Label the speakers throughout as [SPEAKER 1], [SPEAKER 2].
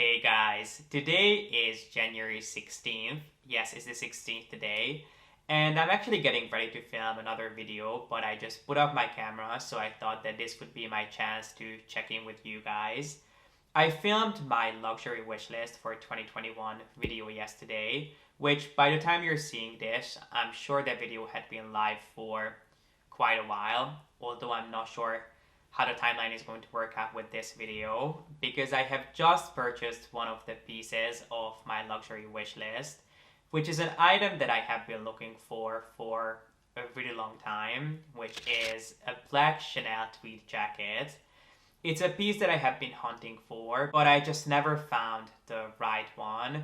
[SPEAKER 1] Hey guys, today is January 16th. Yes, it's the 16th today. And I'm actually getting ready to film another video, but I just put up my camera, so I thought that this would be my chance to check in with you guys. I filmed my luxury wish list for 2021 video yesterday, which by the time you're seeing this, I'm sure that video had been live for quite a while, although I'm not sure how the timeline is going to work out with this video because I have just purchased one of the pieces of my luxury wish list, which is an item that I have been looking for a really long time, which is a black Chanel tweed jacket. It's a piece that I have been hunting for, but I just never found the right one.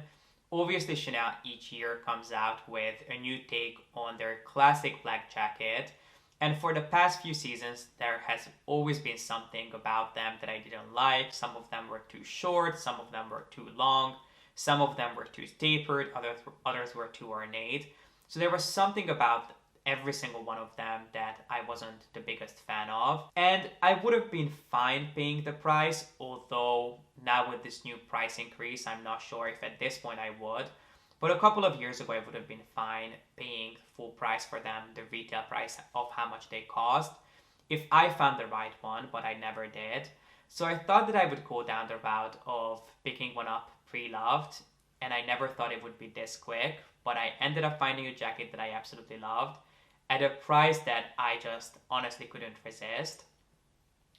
[SPEAKER 1] Obviously, Chanel each year comes out with a new take on their classic black jacket, and for the past few seasons, there has always been something about them that I didn't like. Some of them were too short, some of them were too long, some of them were too tapered, others were too ornate. So there was something about every single one of them that I wasn't the biggest fan of. And I would have been fine paying the price, although now with this new price increase, I'm not sure if at this point I would. But a couple of years ago, I would have been fine paying full price for them, the retail price of how much they cost, if I found the right one, but I never did. So I thought that I would go down the route of picking one up pre-loved, and I never thought it would be this quick, but I ended up finding a jacket that I absolutely loved at a price that I just honestly couldn't resist.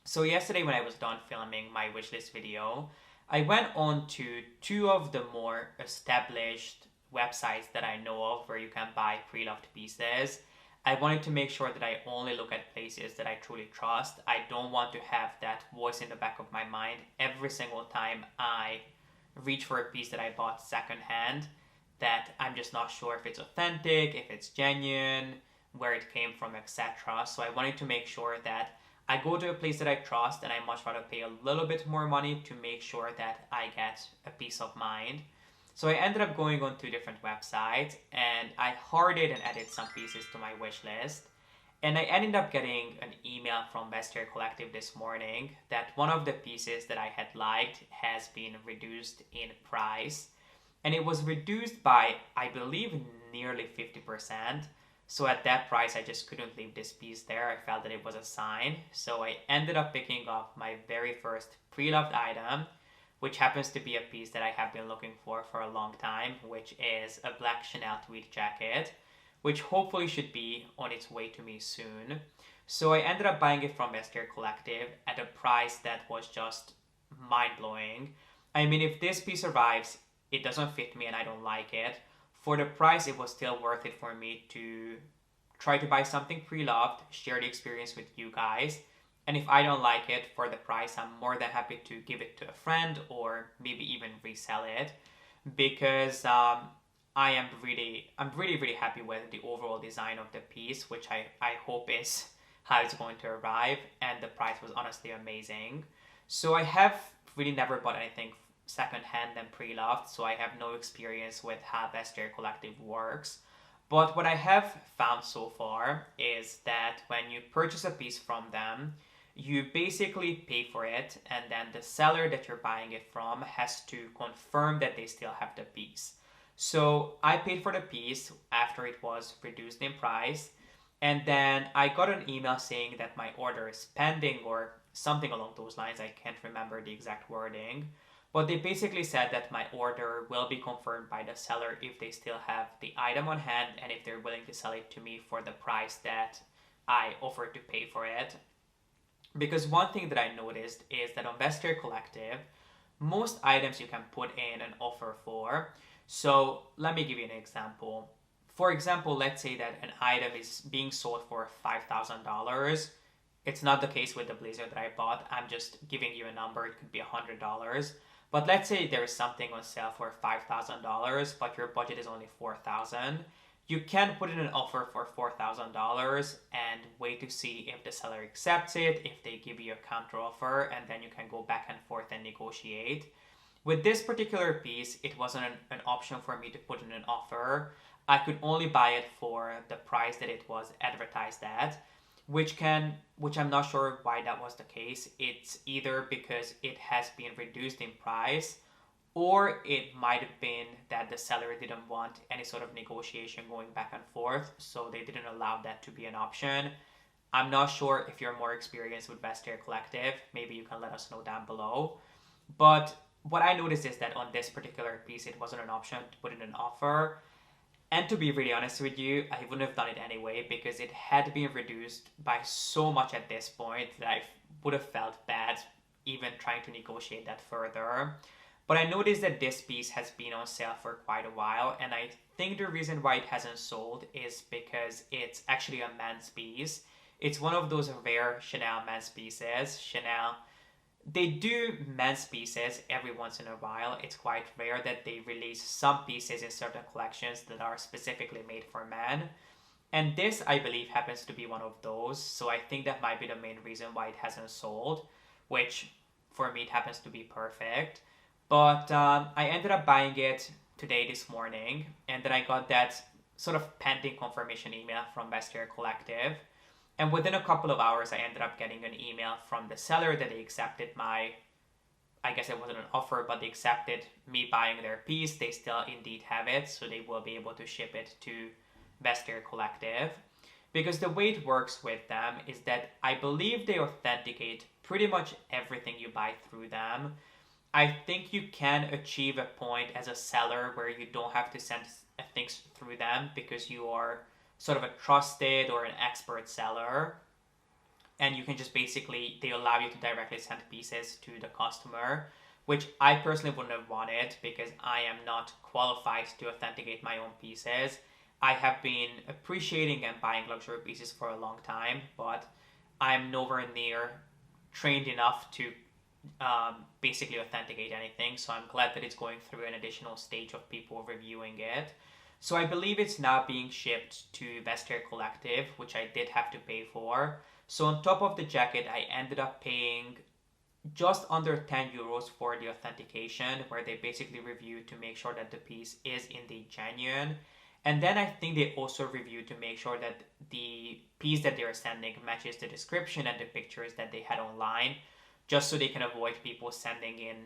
[SPEAKER 1] So yesterday when I was done filming my wishlist video, I went on to two of the more established websites that I know of where you can buy pre-loved pieces. I wanted to make sure that I only look at places that I truly trust. I don't want to have that voice in the back of my mind every single time I reach for a piece that I bought secondhand, that I'm just not sure if it's authentic, if it's genuine, where it came from, etc. So I wanted to make sure that I go to a place that I trust, and I much rather pay a little bit more money to make sure that I get a peace of mind. So I ended up going on two different websites, and I hoarded and added some pieces to my wish list. And I ended up getting an email from Vestiaire Collective this morning that one of the pieces that I had liked has been reduced in price. And it was reduced by, I believe, nearly 50%. So at that price, I just couldn't leave this piece there. I felt that it was a sign. So I ended up picking up my very first pre-loved item, which happens to be a piece that I have been looking for a long time, which is a black Chanel tweed jacket, which hopefully should be on its way to me soon. So I ended up buying it from Vestiaire Collective at a price that was just mind-blowing. I mean, if this piece arrives, it doesn't fit me and I don't like it, for the price, it was still worth it for me to try to buy something pre-loved, share the experience with you guys. And if I don't like it for the price, I'm more than happy to give it to a friend or maybe even resell it, because I'm really, really happy with the overall design of the piece, which I hope is how it's going to arrive. And the price was honestly amazing. So I have really never bought anything secondhand and pre-loved, so I have no experience with how Vestiaire Collective works. But what I have found so far is that when you purchase a piece from them, you basically pay for it, and then the seller that you're buying it from has to confirm that they still have the piece. So I paid for the piece after it was reduced in price, and then I got an email saying that my order is pending or something along those lines. I can't remember the exact wording. But they basically said that my order will be confirmed by the seller if they still have the item on hand and if they're willing to sell it to me for the price that I offered to pay for it. Because one thing that I noticed is that on Vestiaire Collective, most items you can put in an offer for. So let me give you an example. For example, let's say that an item is being sold for $5,000. It's not the case with the blazer that I bought. I'm just giving you a number. It could be $100. But let's say there is something on sale for $5,000, but your budget is only $4,000. You can put in an offer for $4,000 and wait to see if the seller accepts it, if they give you a counter offer, and then you can go back and forth and negotiate. With this particular piece, it wasn't an option for me to put in an offer. I could only buy it for the price that it was advertised at. which I'm not sure why that was the case. It's either because it has been reduced in price, or it might have been that the seller didn't want any sort of negotiation going back and forth, so they didn't allow that to be an option. I'm not sure if you're more experienced with Vestiaire Collective. Maybe you can let us know down below. But what I noticed is that on this particular piece, it wasn't an option to put in an offer. And to be really honest with you, I wouldn't have done it anyway because it had been reduced by so much at this point that I would have felt bad even trying to negotiate that further. But I noticed that this piece has been on sale for quite a while, and I think the reason why it hasn't sold is because it's actually a men's piece. It's one of those rare Chanel men's pieces. Chanel, they do men's pieces every once in a while. It's quite rare that they release some pieces in certain collections that are specifically made for men. And this, I believe, happens to be one of those. So I think that might be the main reason why it hasn't sold, which for me, it happens to be perfect. But I ended up buying it today, this morning, and then I got that sort of pending confirmation email from Vestiaire Collective. And within a couple of hours, I ended up getting an email from the seller that they accepted my, I guess it wasn't an offer, but they accepted me buying their piece. They still indeed have it, so they will be able to ship it to Vestiaire Collective. Because the way it works with them is that I believe they authenticate pretty much everything you buy through them. I think you can achieve a point as a seller where you don't have to send things through them because you are sort of a trusted or an expert seller, and you can just basically, they allow you to directly send pieces to the customer, which I personally wouldn't have wanted because I am not qualified to authenticate my own pieces. I have been appreciating and buying luxury pieces for a long time, but I'm nowhere near trained enough to basically authenticate anything. So I'm glad that it's going through an additional stage of people reviewing it. So I believe it's now being shipped to Vestiaire Collective, which I did have to pay for. So on top of the jacket, I ended up paying just under 10 euros for the authentication, where they basically review to make sure that the piece is indeed genuine. And then I think they also review to make sure that the piece that they're sending matches the description and the pictures that they had online, just so they can avoid people sending in,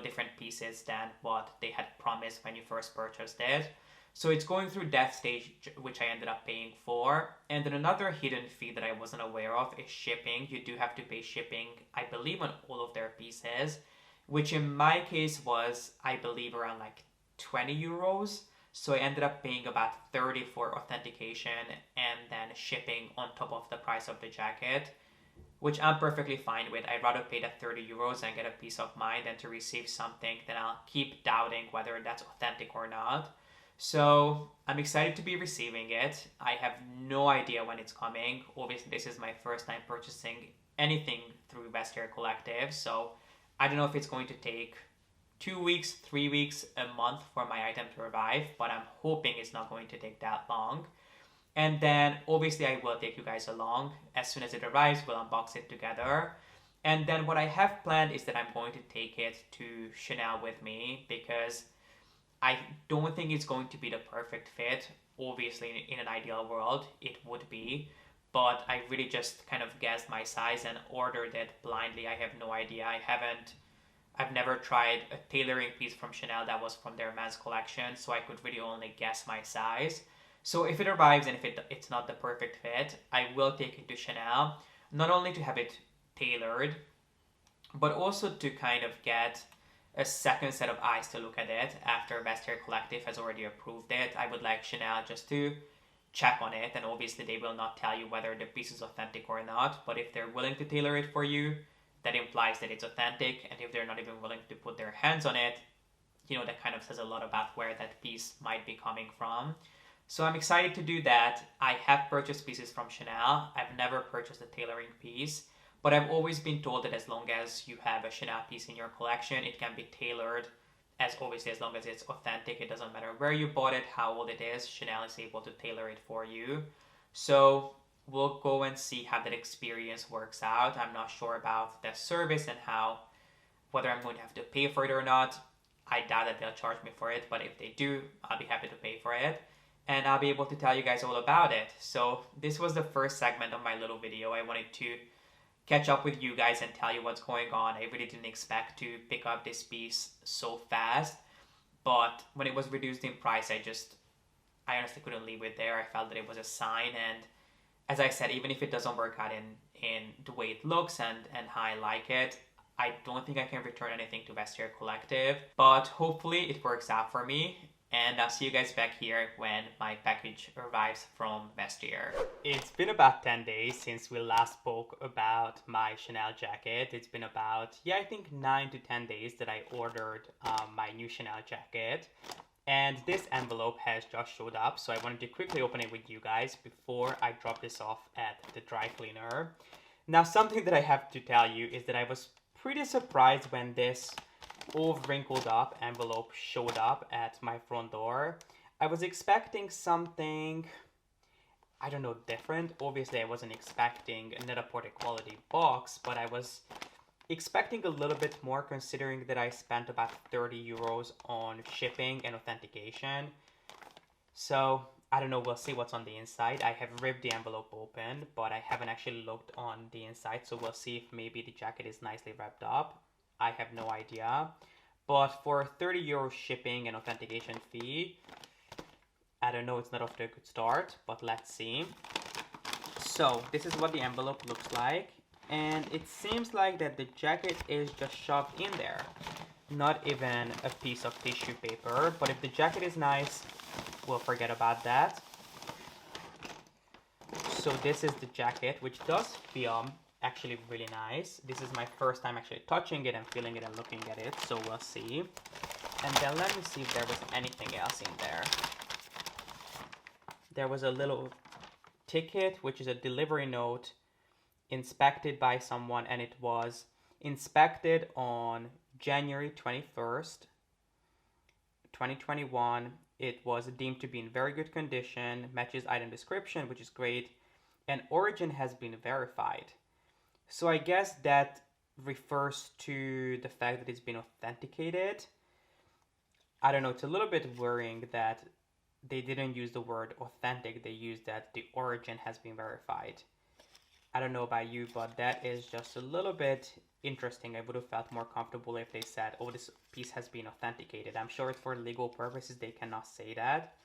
[SPEAKER 1] different pieces than what they had promised when you first purchased it. So it's going through that stage, which I ended up paying for. And then another hidden fee that I wasn't aware of is shipping. You do have to pay shipping, I believe, on all of their pieces, which in my case was, I believe, around like 20 euros. So I ended up paying about 30 for authentication and then shipping on top of the price of the jacket, which I'm perfectly fine with. I'd rather pay that 30 euros and get a peace of mind than to receive something that I'll keep doubting whether that's authentic or not. So I'm excited to be receiving it. I have no idea when it's coming. Obviously, this is my first time purchasing anything through Vestiaire Collective, so I don't know if it's going to take 2 weeks, 3 weeks, a month for my item to arrive, but I'm hoping it's not going to take that long. And then obviously I will take you guys along. As soon as it arrives, we'll unbox it together. And then what I have planned is that I'm going to take it to Chanel with me because I don't think it's going to be the perfect fit. Obviously, in an ideal world, it would be. But I really just kind of guessed my size and ordered it blindly. I have no idea. I've never tried a tailoring piece from Chanel that was from their men's collection, so I could really only guess my size. So if it arrives and if it's not the perfect fit, I will take it to Chanel, not only to have it tailored, but also to kind of get a second set of eyes to look at it after Vestiaire Collective has already approved it. I would like Chanel just to check on it, and obviously they will not tell you whether the piece is authentic or not, but if they're willing to tailor it for you, that implies that it's authentic, and if they're not even willing to put their hands on it, that kind of says a lot about where that piece might be coming from. So I'm excited to do that. I have purchased pieces from Chanel. I've never purchased a tailoring piece, but I've always been told that as long as you have a Chanel piece in your collection, it can be tailored, as long as it's authentic. It doesn't matter where you bought it, how old it is, Chanel is able to tailor it for you. So we'll go and see how that experience works out. I'm not sure about the service and whether I'm going to have to pay for it or not. I doubt that they'll charge me for it, but if they do, I'll be happy to pay for it. And I'll be able to tell you guys all about it. So this was the first segment of my little video. I wanted to catch up with you guys and tell you what's going on. I really didn't expect to pick up this piece so fast, but when it was reduced in price, I honestly couldn't leave it there. I felt that it was a sign, and as I said, even if it doesn't work out in the way it looks and how I like it, I don't think I can return anything to Vestiaire Collective, but hopefully it works out for me. And I'll see you guys back here when my package arrives from Vestiaire. It's been about 10 days since we last spoke about my Chanel jacket. It's been about, I think 9 to 10 days that I ordered my new Chanel jacket. And this envelope has just showed up, so I wanted to quickly open it with you guys before I drop this off at the dry cleaner. Now, something that I have to tell you is that I was pretty surprised when this all wrinkled up envelope showed up at my front door. I was expecting something, I don't know, different. Obviously, I wasn't expecting a Net-a-Porter quality box, but I was expecting a little bit more considering that I spent about 30 euros on shipping and authentication. So, I don't know, we'll see what's on the inside. I have ripped the envelope open, but I haven't actually looked on the inside, so we'll see if maybe the jacket is nicely wrapped up. I have no idea. But for 30 euro shipping and authentication fee, I don't know, it's not off to a good start, but let's see. So, this is what the envelope looks like. And it seems like that the jacket is just shoved in there. Not even a piece of tissue paper. But if the jacket is nice, we'll forget about that. So this is the jacket, which does feel actually really nice. This is my first time actually touching it and feeling it and looking at it. So we'll see. And then let me see if there was anything else in there. There was a little ticket, which is a delivery note inspected by someone, and it was inspected on January 21st, 2021. It was deemed to be in very good condition, matches item description, which is great, and origin has been verified. So I guess that refers to the fact that it's been authenticated. I don't know, it's a little bit worrying that they didn't use the word authentic, they used that the origin has been verified. I don't know about you, but that is just a little bit interesting. I would have felt more comfortable if they said, oh, this piece has been authenticated. I'm sure it's for legal purposes, they cannot say that.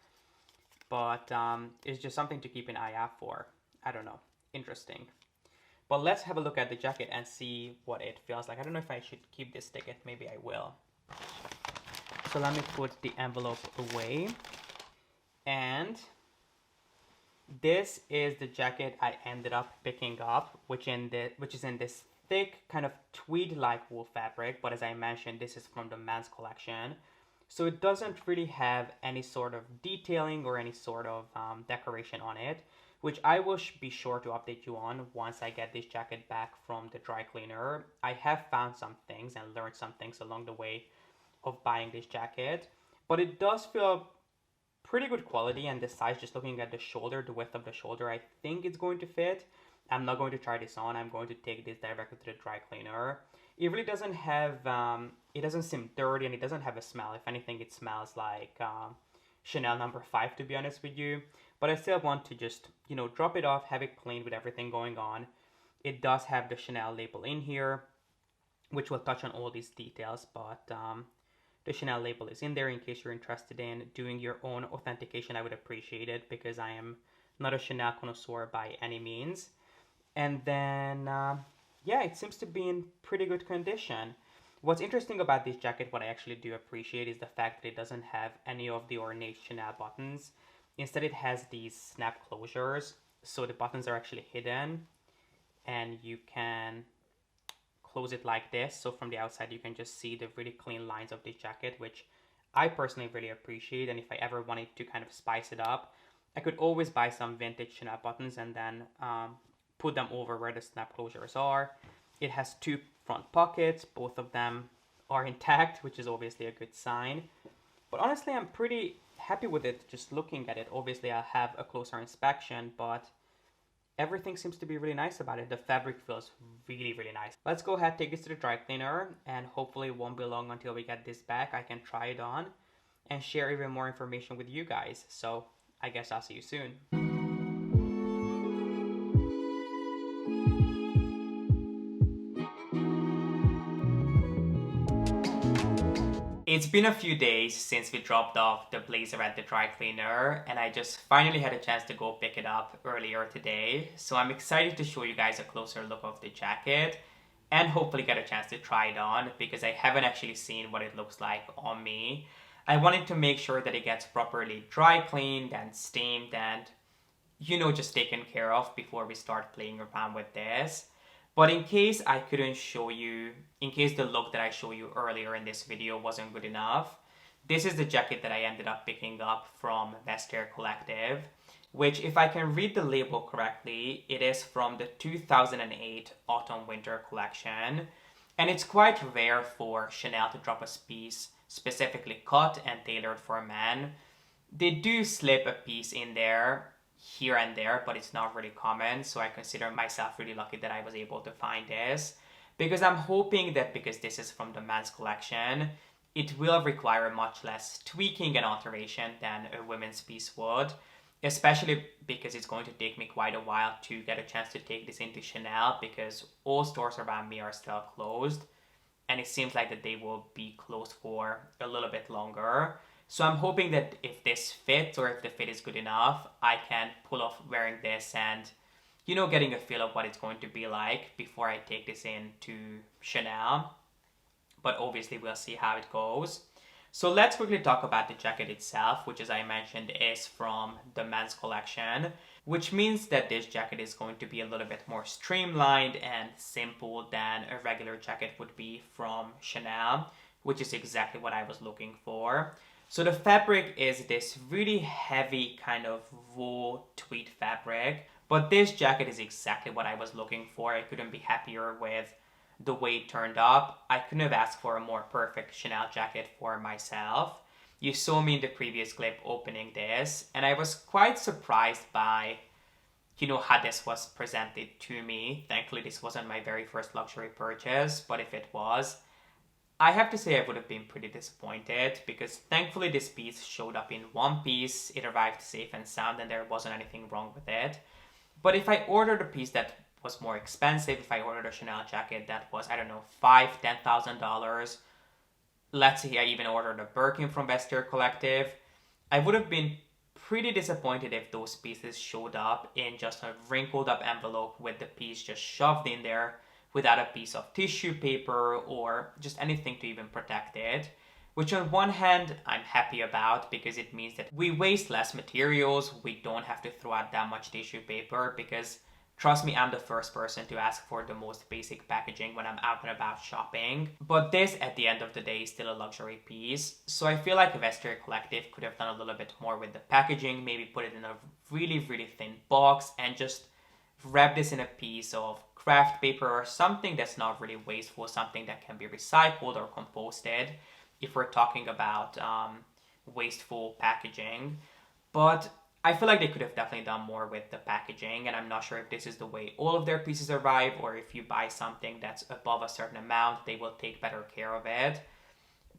[SPEAKER 1] But it's just something to keep an eye out for. I don't know. Interesting. But let's have a look at the jacket and see what it feels like. I don't know if I should keep this ticket. Maybe I will. So let me put the envelope away. And this is the jacket I ended up picking up, which is in this thick kind of tweed-like wool fabric. But as I mentioned, this is from the men's collection. So it doesn't really have any sort of detailing or any sort of decoration on it, which I will be sure to update you on once I get this jacket back from the dry cleaner. I have found some things and learned some things along the way of buying this jacket, but it does feel pretty good quality, and the size, just looking at the shoulder, the width of the shoulder, I think it's going to fit. I'm not going to try this on. I'm going to take this directly to the dry cleaner. It really doesn't have, it doesn't seem dirty, and it doesn't have a smell. If anything, it smells like Chanel No. 5, to be honest with you. But I still want to just, drop it off, have it cleaned with everything going on. It does have the Chanel label in here, which will touch on all these details, but the Chanel label is in there in case you're interested in doing your own authentication. I would appreciate it because I am not a Chanel connoisseur by any means. And then, it seems to be in pretty good condition. What's interesting about this jacket, what I actually do appreciate, is the fact that it doesn't have any of the ornate Chanel buttons. Instead, it has these snap closures, so the buttons are actually hidden, and you can close it like this. So from the outside, you can just see the really clean lines of this jacket, which I personally really appreciate. And if I ever wanted to kind of spice it up, I could always buy some vintage Chanel buttons and then put them over where the snap closures are. It has two front pockets. Both of them are intact, which is obviously a good sign. But honestly, I'm pretty happy with it just looking at it. Obviously, I'll have a closer inspection, but everything seems to be really nice about it. The fabric feels really, really nice. Let's go ahead, take this to the dry cleaner, and hopefully it won't be long until we get this back. I can try it on and share even more information with you guys. So I guess I'll see you soon. It's been a few days since we dropped off the blazer at the dry cleaner, and I just finally had a chance to go pick it up earlier today. So I'm excited to show you guys a closer look of the jacket and hopefully get a chance to try it on because I haven't actually seen what it looks like on me. I wanted to make sure that it gets properly dry cleaned and steamed and just taken care of before we start playing around with this. But in case I couldn't show you, in case the look that I showed you earlier in this video wasn't good enough, this is the jacket that I ended up picking up from Vestiaire Collective, which, if I can read the label correctly, it is from the 2008 Autumn-Winter collection. And it's quite rare for Chanel to drop a piece specifically cut and tailored for men. They do slip a piece in there here and there, but it's not really common, so I consider myself really lucky that I was able to find this, because I'm hoping that because this is from the men's collection, it will require much less tweaking and alteration than a women's piece would, especially because it's going to take me quite a while to get a chance to take this into Chanel, because all stores around me are still closed, and it seems like that they will be closed for a little bit longer. So I'm hoping that if this fits, or if the fit is good enough, I can pull off wearing this and, getting a feel of what it's going to be like before I take this into Chanel. But obviously we'll see how it goes. So let's quickly talk about the jacket itself, which, as I mentioned, is from the men's collection, which means that this jacket is going to be a little bit more streamlined and simple than a regular jacket would be from Chanel, which is exactly what I was looking for. So the fabric is this really heavy kind of wool tweed fabric, but this jacket is exactly what I was looking for. I couldn't be happier with the way it turned up. I couldn't have asked for a more perfect Chanel jacket for myself. You saw me in the previous clip opening this, and I was quite surprised by, how this was presented to me. Thankfully, this wasn't my very first luxury purchase, but if it was, I have to say I would have been pretty disappointed, because thankfully this piece showed up in one piece, it arrived safe and sound, and there wasn't anything wrong with it. But if I ordered a piece that was more expensive, if I ordered a Chanel jacket that was, I don't know, $5,000-$10,000, let's say I even ordered a Birkin from Vestiaire Collective, I would have been pretty disappointed if those pieces showed up in just a wrinkled up envelope with the piece just shoved in there without a piece of tissue paper or just anything to even protect it. Which on one hand, I'm happy about, because it means that we waste less materials, we don't have to throw out that much tissue paper, because trust me, I'm the first person to ask for the most basic packaging when I'm out and about shopping. But this, at the end of the day, is still a luxury piece. So I feel like Vestiaire Collective could have done a little bit more with the packaging, maybe put it in a really, really thin box and just wrap this in a piece of craft paper or something that's not really wasteful, something that can be recycled or composted, if we're talking about wasteful packaging. But I feel like they could have definitely done more with the packaging, and I'm not sure if this is the way all of their pieces arrive, or if you buy something that's above a certain amount, they will take better care of it.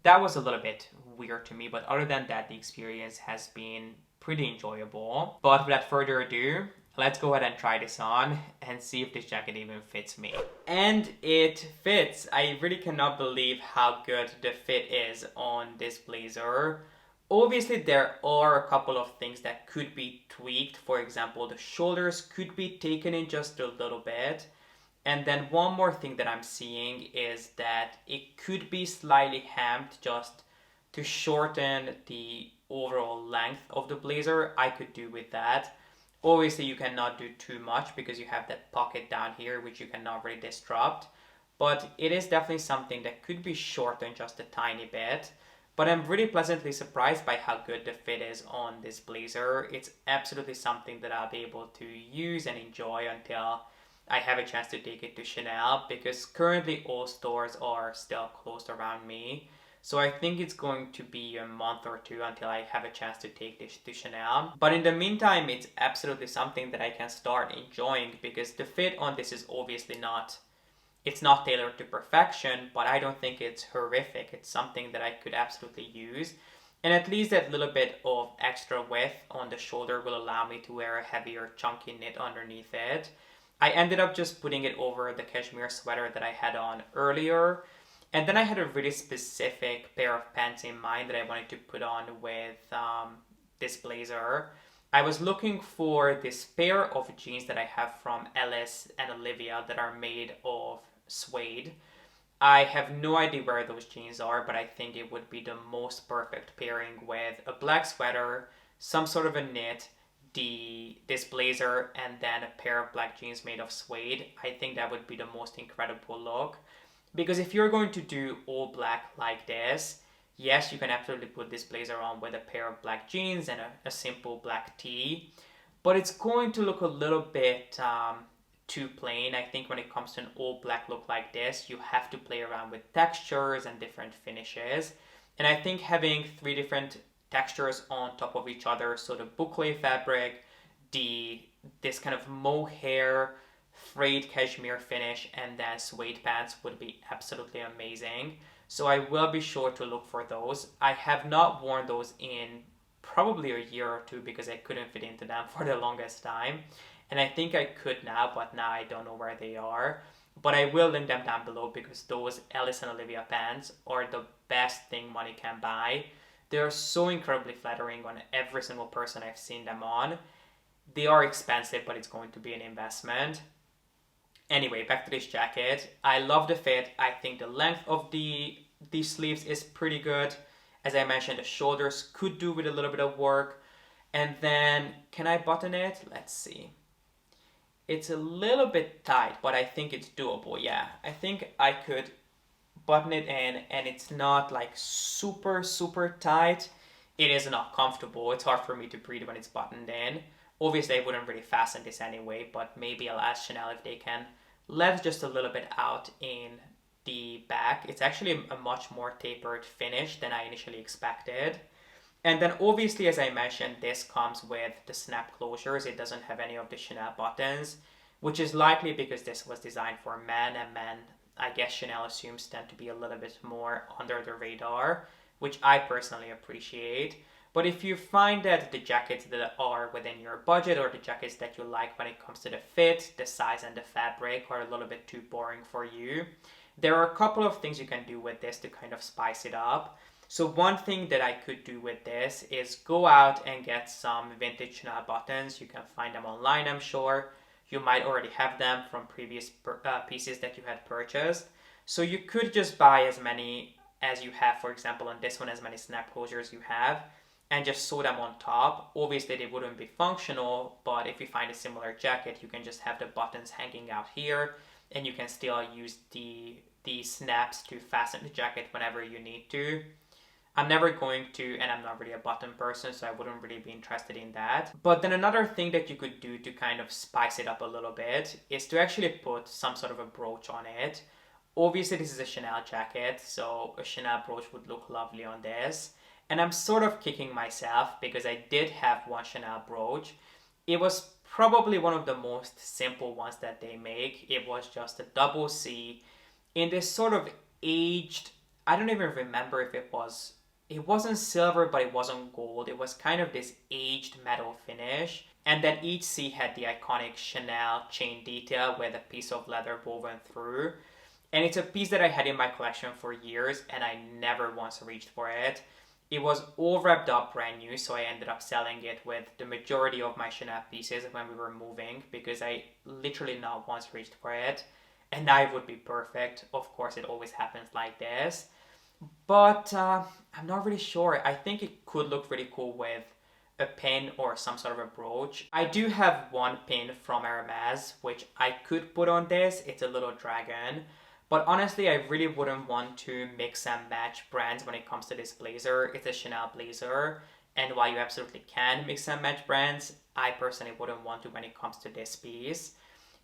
[SPEAKER 1] That was a little bit weird to me, but other than that, the experience has been pretty enjoyable. But without further ado, let's go ahead and try this on and see if this jacket even fits me. And it fits! I really cannot believe how good the fit is on this blazer. Obviously, there are a couple of things that could be tweaked. For example, the shoulders could be taken in just a little bit. And then one more thing that I'm seeing is that it could be slightly hemmed just to shorten the overall length of the blazer. I could do with that. Obviously, you cannot do too much because you have that pocket down here, which you cannot really disrupt. But it is definitely something that could be shortened just a tiny bit. But I'm really pleasantly surprised by how good the fit is on this blazer. It's absolutely something that I'll be able to use and enjoy until I have a chance to take it to Chanel, because currently all stores are still closed around me. So I think it's going to be a month or two until I have a chance to take this to Chanel. But in the meantime, it's absolutely something that I can start enjoying, because the fit on this is obviously not, it's not tailored to perfection, but I don't think it's horrific. It's something that I could absolutely use. And at least that little bit of extra width on the shoulder will allow me to wear a heavier chunky knit underneath it. I ended up just putting it over the cashmere sweater that I had on earlier. And then I had a really specific pair of pants in mind that I wanted to put on with this blazer. I was looking for this pair of jeans that I have from Alice and Olivia that are made of suede. I have no idea where those jeans are, but I think it would be the most perfect pairing with a black sweater, some sort of a knit, this blazer, and then a pair of black jeans made of suede. I think that would be the most incredible look. Because if you're going to do all black like this, yes, you can absolutely put this blazer on with a pair of black jeans and a simple black tee, but it's going to look a little bit too plain. I think when it comes to an all black look like this, you have to play around with textures and different finishes. And I think having three different textures on top of each other, so the boucle fabric, this kind of mohair, frayed cashmere finish, and then suede pants would be absolutely amazing. So I will be sure to look for those. I have not worn those in probably a year or two because I couldn't fit into them for the longest time. And I think I could now, but now I don't know where they are. But I will link them down below because those Alice and Olivia pants are the best thing money can buy. They are so incredibly flattering on every single person I've seen them on. They are expensive, but it's going to be an investment. Anyway, back to this jacket. I love the fit. I think the length of these sleeves is pretty good. As I mentioned, the shoulders could do with a little bit of work. And then, can I button it? Let's see. It's a little bit tight, but I think it's doable. Yeah, I think I could button it in, and it's not like super, super tight. It is not comfortable. It's hard for me to breathe when it's buttoned in. Obviously, I wouldn't really fasten this anyway, but maybe I'll ask Chanel if they can let just a little bit out in the back. It's actually a much more tapered finish than I initially expected. And then obviously, as I mentioned, this comes with the snap closures. It doesn't have any of the Chanel buttons, which is likely because this was designed for men, and men, I guess Chanel assumes, tend to be a little bit more under the radar, which I personally appreciate. But if you find that the jackets that are within your budget, or the jackets that you like when it comes to the fit, the size, and the fabric are a little bit too boring for you, there are a couple of things you can do with this to kind of spice it up. So one thing that I could do with this is go out and get some vintage Chanel buttons. You can find them online, I'm sure. You might already have them from previous pieces that you had purchased. So you could just buy as many as you have, for example, on this one, as many snap closures you have, and just sew them on top. Obviously, they wouldn't be functional, but if you find a similar jacket, you can just have the buttons hanging out here, and you can still use the snaps to fasten the jacket whenever you need to. I'm never going to, and I'm not really a button person, so I wouldn't really be interested in that. But then another thing that you could do to kind of spice it up a little bit is to actually put some sort of a brooch on it. Obviously, this is a Chanel jacket, so a Chanel brooch would look lovely on this. And I'm sort of kicking myself because I did have one Chanel brooch. It was probably one of the most simple ones that they make. It was just a double C in this sort of aged, I don't even remember if it wasn't silver, but it wasn't gold. It was kind of this aged metal finish. And then each C had the iconic Chanel chain detail with a piece of leather woven through. And it's a piece that I had in my collection for years, and I never once reached for it. It was all wrapped up brand new, so I ended up selling it with the majority of my Chanel pieces when we were moving, because I literally not once reached for it. And now it would be perfect. Of course, it always happens like this. But I'm not really sure. I think it could look really cool with a pin or some sort of a brooch. I do have one pin from Hermes, which I could put on this. It's a little dragon. But honestly, I really wouldn't want to mix and match brands when it comes to this blazer. It's a Chanel blazer. And while you absolutely can mix and match brands, I personally wouldn't want to when it comes to this piece.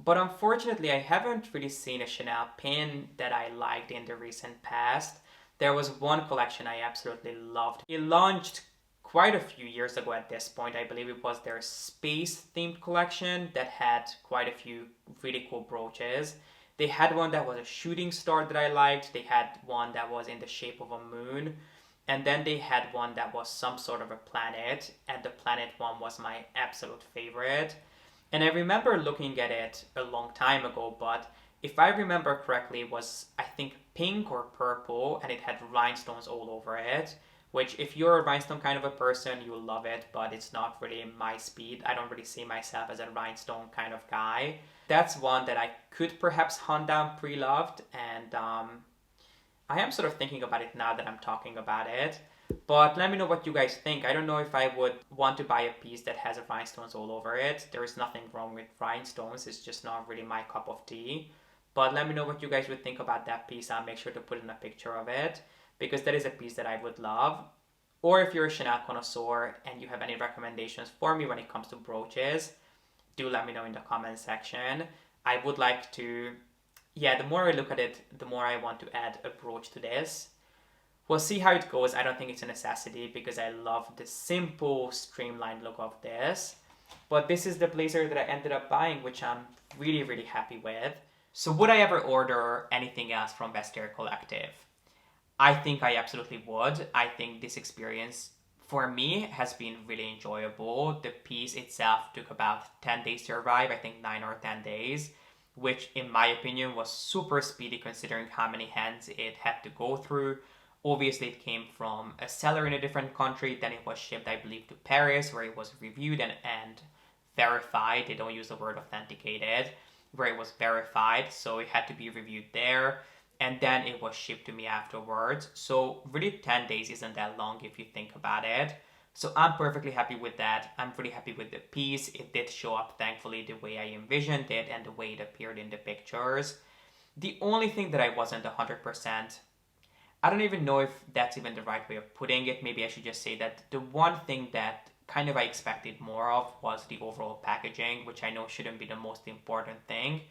[SPEAKER 1] But unfortunately, I haven't really seen a Chanel pin that I liked in the recent past. There was one collection I absolutely loved. It launched quite a few years ago at this point. I believe it was their space-themed collection that had quite a few really cool brooches. They had one that was a shooting star that I liked. They had one that was in the shape of a moon. And then they had one that was some sort of a planet. And the planet one was my absolute favorite. And I remember looking at it a long time ago, but If I remember correctly, it was, I think, pink or purple, and it had rhinestones all over it. Which, if you're a rhinestone kind of a person, you'll love it, but it's not really my speed. I don't really see myself as a rhinestone kind of guy. That's one that I could perhaps hunt down pre-loved, and I am sort of thinking about it now that I'm talking about it. But let me know what you guys think. I don't know if I would want to buy a piece that has rhinestones all over it. There is nothing wrong with rhinestones. It's just not really my cup of tea. But let me know what you guys would think about that piece. I'll make sure to put in a picture of it because that is a piece that I would love. Or if you're a Chanel connoisseur and you have any recommendations for me when it comes to brooches, do let me know in the comment section. I would like to, yeah, the more I look at it, the more I want to add a brooch to this. We'll see how it goes. I don't think it's a necessity because I love the simple, streamlined look of this. But this is the blazer that I ended up buying, which I'm really, really happy with. So would I ever order anything else from Vestiaire Collective? I think I absolutely would. I think this experience for me has been really enjoyable. The piece itself took about 10 days to arrive, I think 9 or 10 days, which in my opinion was super speedy considering how many hands it had to go through. Obviously it came from a seller in a different country, then it was shipped I believe to Paris where it was reviewed and verified. They don't use the word authenticated, where it was verified, so it had to be reviewed there. And then it was shipped to me afterwards. So really 10 days isn't that long if you think about it. So I'm perfectly happy with that. I'm really happy with the piece. It did show up thankfully the way I envisioned it and the way it appeared in the pictures. The only thing that I wasn't 100%, I don't even know if that's even the right way of putting it. Maybe I should just say that the one thing that kind of I expected more of was the overall packaging, which I know shouldn't be the most important thing.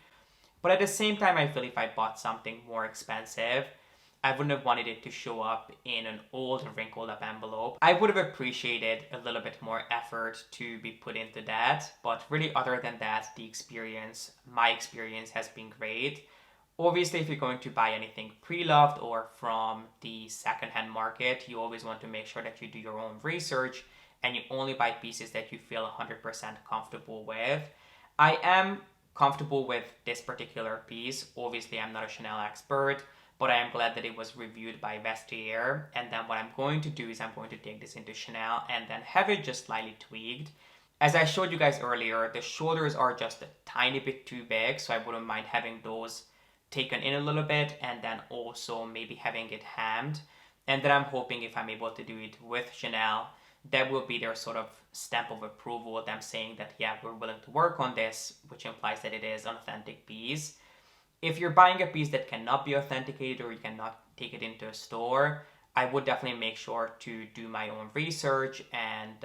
[SPEAKER 1] But at the same time, I feel if I bought something more expensive, I wouldn't have wanted it to show up in an old, wrinkled up envelope. I would have appreciated a little bit more effort to be put into that. But really, other than that, the experience, my experience has been great. Obviously, if you're going to buy anything pre-loved or from the secondhand market, you always want to make sure that you do your own research and you only buy pieces that you feel 100% comfortable with. I am comfortable with this particular piece. Obviously, I'm not a Chanel expert, but I am glad that it was reviewed by Vestiaire. And then what I'm going to do is I'm going to take this into Chanel and then have it just slightly tweaked. As I showed you guys earlier, the shoulders are just a tiny bit too big, so I wouldn't mind having those taken in a little bit and then also maybe having it hemmed. And then I'm hoping if I'm able to do it with Chanel, that will be their sort of stamp of approval, them saying that, yeah, we're willing to work on this, which implies that it is an authentic piece. If you're buying a piece that cannot be authenticated or you cannot take it into a store, I would definitely make sure to do my own research and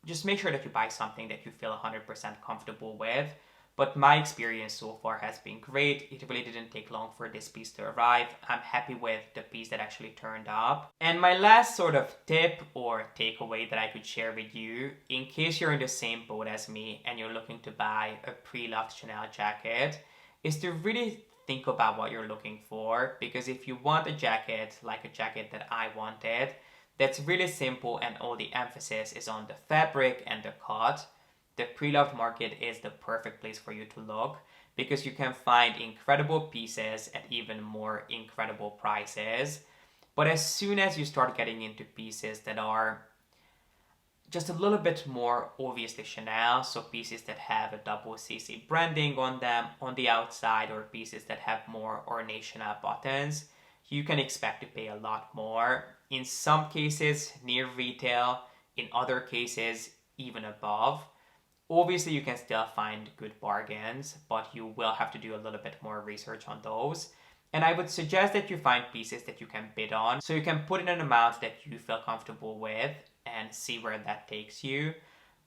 [SPEAKER 1] just make sure that you buy something that you feel 100% comfortable with. But my experience so far has been great. It really didn't take long for this piece to arrive. I'm happy with the piece that actually turned up. And my last sort of tip or takeaway that I could share with you, in case you're in the same boat as me and you're looking to buy a pre-loved Chanel jacket, is to really think about what you're looking for. Because if you want a jacket, like a jacket that I wanted, that's really simple and all the emphasis is on the fabric and the cut, the pre-loved market is the perfect place for you to look because you can find incredible pieces at even more incredible prices. But as soon as you start getting into pieces that are just a little bit more obviously Chanel, so pieces that have a double CC branding on them on the outside or pieces that have more ornate Chanel buttons, you can expect to pay a lot more. In some cases near retail, in other cases even above. Obviously, you can still find good bargains, but you will have to do a little bit more research on those. And I would suggest that you find pieces that you can bid on, so you can put in an amount that you feel comfortable with and see where that takes you.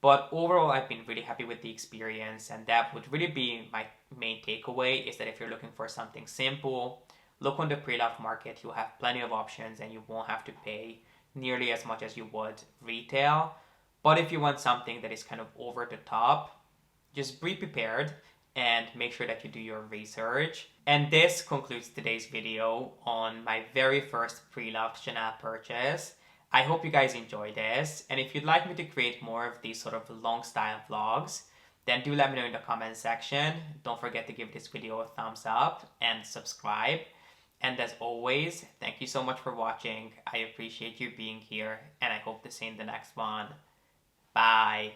[SPEAKER 1] But overall, I've been really happy with the experience, and that would really be my main takeaway, is that if you're looking for something simple, look on the pre-loved market. You'll have plenty of options and you won't have to pay nearly as much as you would retail. But if you want something that is kind of over the top, just be prepared and make sure that you do your research. And this concludes today's video on my very first pre-loved Chanel purchase. I hope you guys enjoyed this. And if you'd like me to create more of these sort of long style vlogs, then do let me know in the comment section. Don't forget to give this video a thumbs up and subscribe. And as always, thank you so much for watching. I appreciate you being here, and I hope to see you in the next one. Bye.